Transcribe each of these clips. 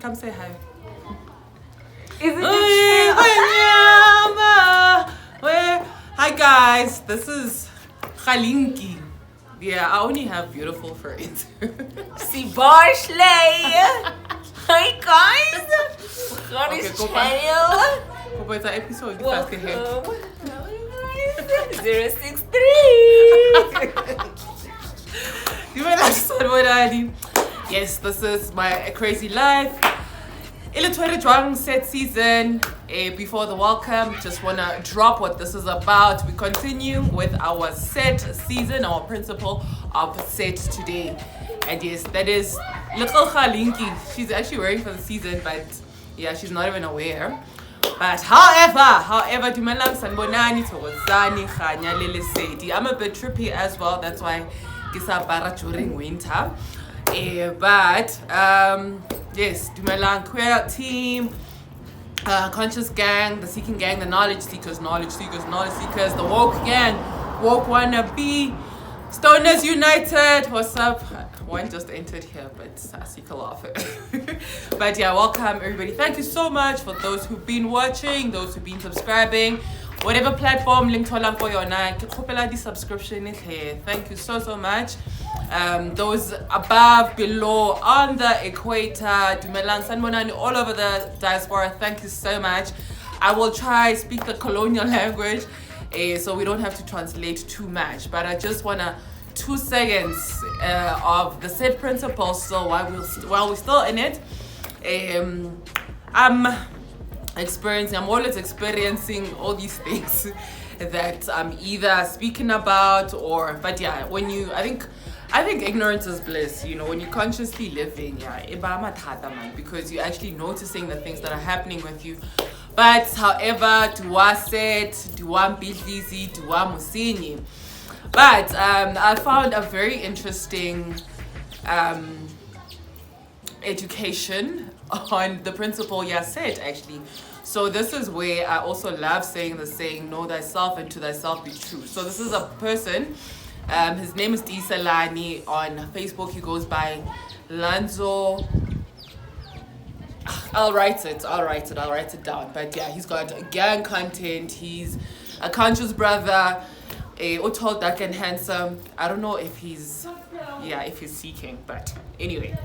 come say hi. Is it Hi guys, this is Khalinki. Yeah, I only have beautiful friends. Sibarshley? Hi guys. On his channel. It's an episode. Welcome. 063. Yes, this is my crazy life. Illustrated Drunk set season. Before the welcome, just wanna drop what this is about. We continue with our set season, our principle of set today. And yes, that is little Khalinki. She's actually wearing for the season, but yeah, she's not even aware. But however, dumelang sanibonani thokozani khanya le lesedi. I'm a bit trippy as well, that's why ke sa apara during winter. But yes, dumelang queer team, conscious gang, the seeking gang, the knowledge seekers, the woke gang, woke wannabe, stoners united. What's up? One just entered here, but I seek a laugh. But yeah, welcome everybody. Thank you so much for those who've been watching, those who've been subscribing, whatever platform link to for your night. Subscription here. Thank you so much. Those above, below, on the equator, Dumelang, Sanbonani, all over the diaspora, thank you so much. I will try speak the colonial language, so we don't have to translate too much. But I just wanna 2 seconds of the set principles. So while we're still in it, I'm always experiencing all these things that I'm either speaking about but yeah, I think ignorance is bliss, you know, when you're consciously living, because you're actually noticing the things that are happening with you. But however, duwa set, duwa Mbhidlizi, duwa Mosenyi. But I found a very interesting education on the principle said actually. So this is where I also love saying the saying, know thyself and to thyself be true. So this is a person, his name is Tiyiselani. On Facebook he goes by Lansko. I'll write it down. But yeah, he's got gang content, he's a conscious brother, tall, dark and handsome. I don't know if he's seeking, but anyway.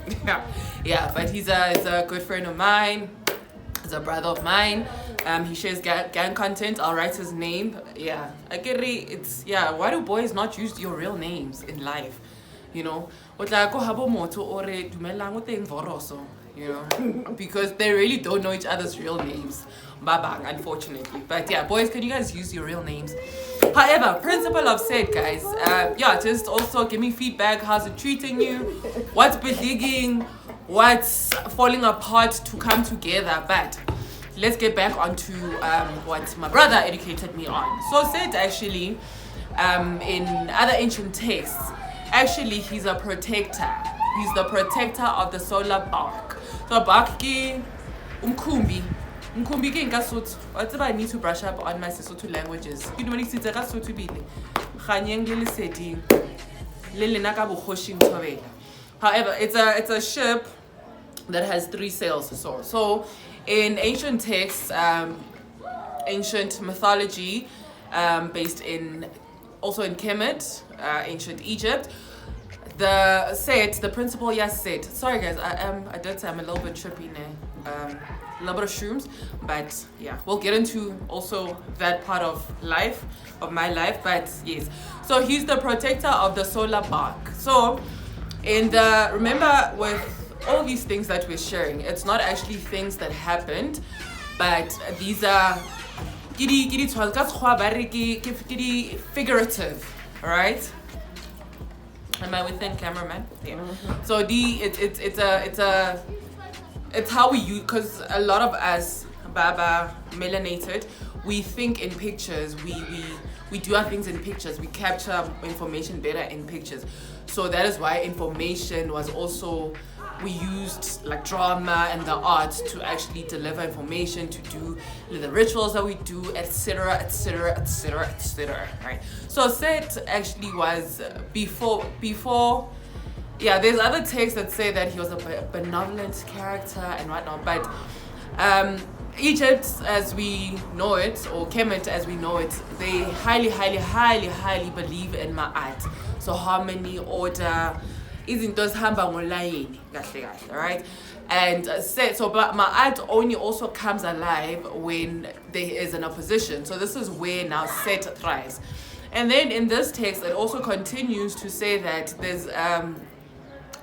yeah, but he's a good friend of mine. He's a brother of mine. He shares gang content. I'll write his name. Yeah, I get it. Why do boys not use your real names in life? You know, you know, because they really don't know each other's real names. Babang, unfortunately. But yeah, boys, can you guys use your real names? However, principle of said, guys, just also give me feedback. How's it treating you? What's belittling? What's falling apart to come together? But let's get back onto what my brother educated me on. So said actually, in other ancient texts, actually he's a protector. He's the protector of the Solar Barque. So barque ki umkhumbi. Umkhumbi ke nkaSotho. What's I need to brush up on my Sesotho languages. Ke dumela ke ka Sotho bile. Kganyeng le lesedi. Le lena ka bokgoshi nthobela. However, it's a ship that has 3 sails. So in ancient texts, ancient mythology, based also in Kemet, ancient Egypt, the principle said. Sorry guys, I did say I'm a little bit trippy now. A little bit of shrooms, but yeah, we'll get into also that part of my life. But yes, so he's the protector of the Solar Barque. So remember, with all these things that we're sharing, it's not actually things that happened, but these are figurative, right? Am I within cameraman? Yeah. Mm-hmm. So it's how we use, because a lot of us, Baba, melanated, we think in pictures. We do our things in pictures. We capture information better in pictures. So that is why information was also, we used like drama and the arts to actually deliver information, to do the rituals that we do, etc., right? So set actually was before yeah, there's other texts that say that he was a benevolent character and whatnot, but Egypt as we know it, or Kemet as we know it, they highly believe in Ma'at. So harmony, order, izinto zihamba ngolayini kahle kahle, right? And but Ma'at only also comes alive when there is an opposition. So this is where now Set thrives. And then in this text, it also continues to say that there's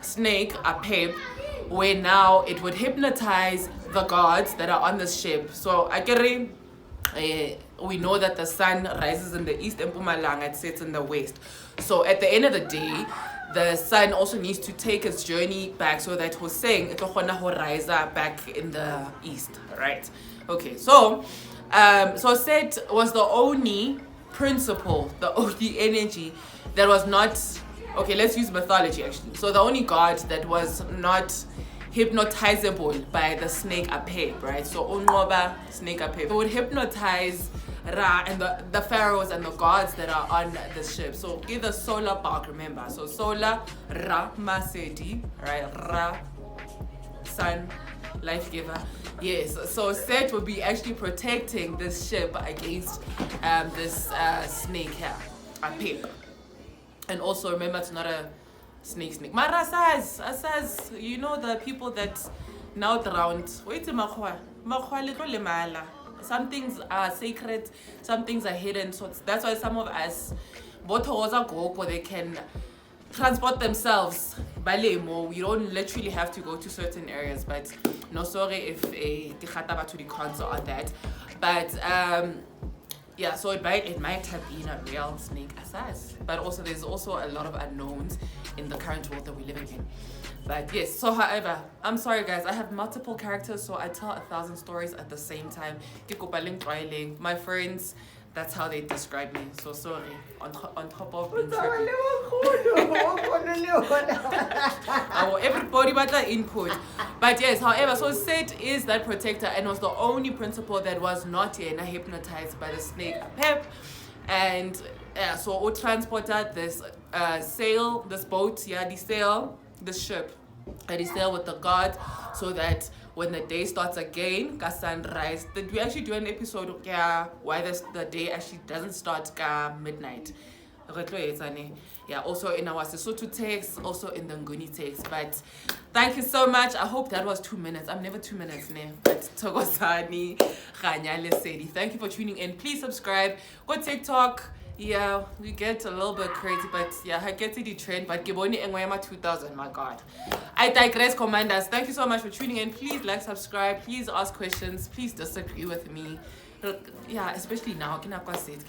snake, a pep, where now it would hypnotize the gods that are on the ship. So Akere, we know that the sun rises in the east and Mpumalanga, it sets in the west. So at the end of the day, the sun also needs to take its journey back so that Hoseng it will rise back in the east, right? Okay, so Set was the only principle, the only energy that was not, okay, let's use mythology actually. So the only god that was not hypnotizable by the snake Apep, right? So Ungoba, snake Apep. It would hypnotize Ra and the pharaohs and the gods that are on the ship. So give the Solar Barque, remember. So Solar, Ra, Masedi, right? Ra, sun, life giver. Yes, so Set would be actually protecting this ship against this snake here, Apep. And also remember to not a snake. Mara says, you know the people that now drowned. Wait a minute. Some things are sacred, some things are hidden. So that's why some of us, they can transport themselves. We don't literally have to go to certain areas. But no, sorry if the cons on that. But yeah, so it might have been a real snake assas. But also there's also a lot of unknowns in the current world that we're living in. But yes, so however, I'm sorry guys, I have multiple characters, so I tell 1,000 stories at the same time. My friends, that's how they describe me. So sorry, on top of being everybody but the input. But yes, however, so Set is that protector and was the only principle that was not hypnotized by the snake Pep. And so we transported this sail, this boat, the ship, and he sail with the god, so that when the day starts again, ka sunrise. Did we actually do an episode why the day actually doesn't start midnight? Yeah, also in our Sesotho text, also in the Nguni text. But thank you so much. I hope that was 2 minutes. I'm never 2 minutes, ne? But Togosani, Khanya Lesedi. Thank you for tuning in. Please subscribe. Go TikTok. Yeah, we get a little bit crazy, but yeah, I get to the trend. But Giboni Engwema 2000, my God. I digress, commanders. Thank you so much for tuning in. Please like, subscribe. Please ask questions. Please disagree with me. Yeah, especially now. Can I say it?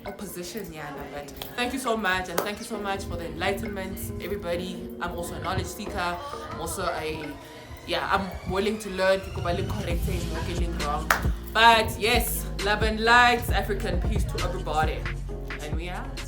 Opposition, yeah, but thank you so much, and thank you so much for the enlightenment, everybody. I'm also a knowledge seeker. I'm also I'm willing to learn. Correcting, wrong. But yes, love and light, African peace to everybody, and we out.